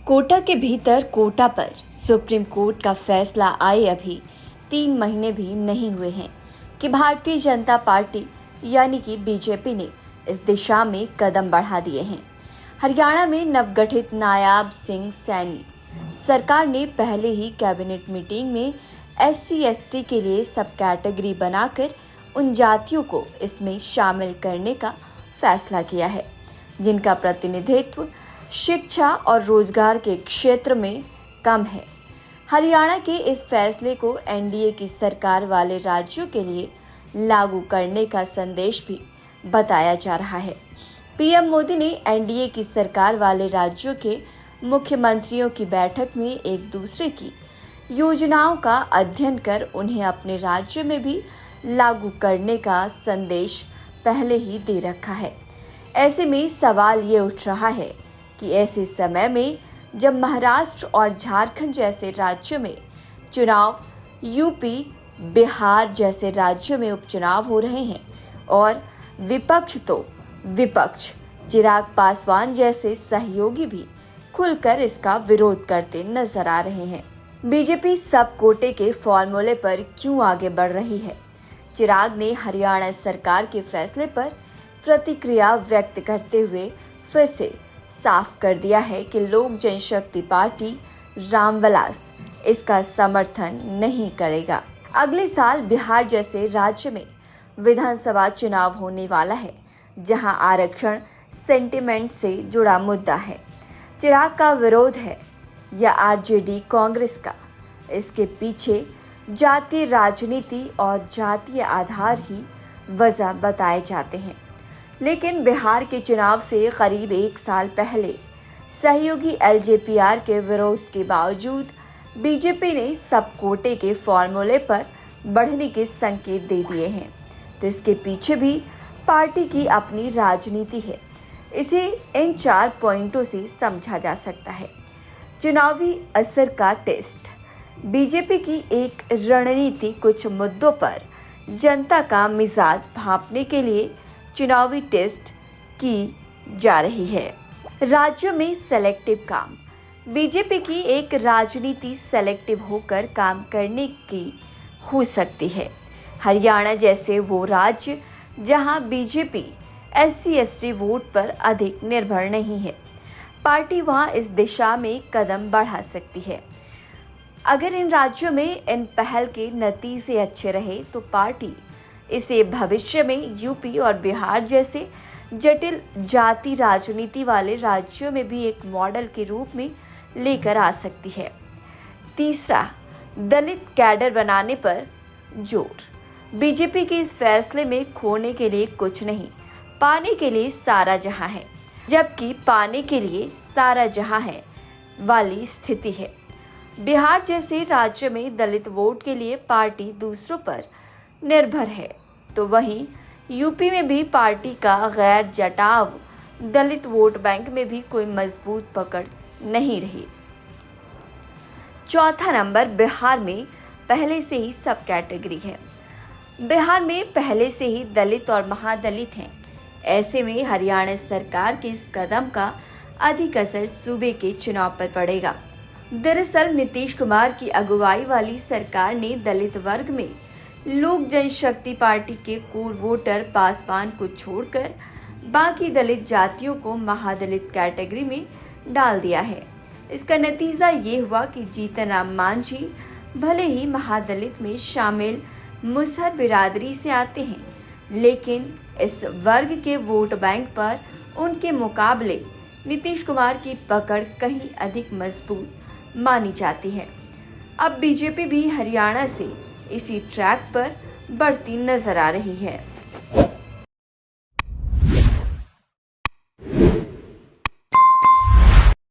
कोटा के भीतर कोटा पर सुप्रीम कोर्ट का फैसला आए अभी 3 महीने भी नहीं हुए हैं कि भारतीय जनता पार्टी यानी कि बीजेपी ने इस दिशा में कदम बढ़ा दिए हैं। हरियाणा में नवगठित नायाब सिंह सैनी सरकार ने पहले ही कैबिनेट मीटिंग में SC/ST के लिए सब कैटेगरी बनाकर उन जातियों को इसमें शामिल करने का फैसला किया है जिनका प्रतिनिधित्व शिक्षा और रोजगार के क्षेत्र में कम है। हरियाणा के इस फैसले को NDA की सरकार वाले राज्यों के लिए लागू करने का संदेश भी बताया जा रहा है। PM मोदी ने NDA की सरकार वाले राज्यों के मुख्यमंत्रियों की बैठक में एक दूसरे की योजनाओं का अध्ययन कर उन्हें अपने राज्य में भी लागू करने का संदेश पहले ही दे रखा है। ऐसे में सवाल ये उठ रहा है कि ऐसे समय में जब महाराष्ट्र और झारखंड जैसे राज्यों में चुनाव, यूपी, बिहार जैसे राज्यों में उपचुनाव हो रहे हैं और विपक्ष चिराग पासवान जैसे सहयोगी भी खुलकर इसका विरोध करते नजर आ रहे हैं। बीजेपी सब कोटे के फॉर्मूले पर क्यों आगे बढ़ रही है? चिराग ने हरियाणा सरकार के फैसले पर प्रतिक्रिया व्यक्त करते हुए फिर से साफ कर दिया है कि लोक जनशक्ति पार्टी रामविलास इसका समर्थन नहीं करेगा। अगले साल बिहार जैसे राज्य में विधानसभा चुनाव होने वाला है जहां आरक्षण सेंटिमेंट से जुड़ा मुद्दा है। चिराग का विरोध है या RJD कांग्रेस का? इसके पीछे जातीय राजनीति और जातीय आधार ही वजह बताए जाते हैं। लेकिन बिहार के चुनाव से करीब 1 साल पहले सहयोगी LJPR के विरोध के बावजूद बीजेपी ने सब कोटे के फॉर्मूले पर बढ़ने के संकेत दे दिए हैं। तो इसके पीछे भी पार्टी की अपनी राजनीति है। इसे इन 4 पॉइंटों से समझा जा सकता है। चुनावी असर का टेस्ट। बीजेपी की एक रणनीति कुछ मुद्दों पर जनता का मिजाज भांपने के लिए चुनावी टेस्ट की जा रही है। राज्यों में सेलेक्टिव काम। बीजेपी की एक राजनीति सेलेक्टिव होकर काम करने की हो सकती है। हरियाणा जैसे वो राज्य जहां बीजेपी SC/ST वोट पर अधिक निर्भर नहीं है, पार्टी वहां इस दिशा में कदम बढ़ा सकती है। अगर इन राज्यों में इन पहल के नतीजे अच्छे रहे तो पार्टी इसे भविष्य में यूपी और बिहार जैसे जटिल जाति राजनीति वाले राज्यों में भी एक मॉडल के रूप में लेकर आ सकती है। तीसरा, दलित कैडर बनाने पर जोर। बीजेपी के इस फैसले में खोने के लिए कुछ नहीं, पाने के लिए सारा जहां है, जबकि पाने के लिए सारा जहां है वाली स्थिति है। बिहार जैसे राज्य में दलित वोट के लिए पार्टी दूसरों पर निर्भर है, तो वहीं यूपी में भी पार्टी का गैर जटाव दलित वोट बैंक में भी कोई मजबूत पकड़ नहीं रही। चौथा नंबर, बिहार में पहले से ही सब कैटेगरी है। बिहार में पहले से ही दलित और महादलित हैं। ऐसे में हरियाणा सरकार के इस कदम का अधिक असर सूबे के चुनाव पर पड़ेगा। दरअसल नीतीश कुमार की अगुवाई वाली सरकार ने दलित वर्ग में लोक जनशक्ति पार्टी के कोर वोटर पासवान को छोड़कर बाकी दलित जातियों को महादलित कैटेगरी में डाल दिया है। इसका नतीजा ये हुआ कि जीतन राम मांझी भले ही महादलित में शामिल मुसहर बिरादरी से आते हैं, लेकिन इस वर्ग के वोट बैंक पर उनके मुकाबले नीतीश कुमार की पकड़ कहीं अधिक मजबूत मानी जाती है। अब बीजेपी भी हरियाणा से इसी ट्रैक पर बढ़ती नजर आ रही है।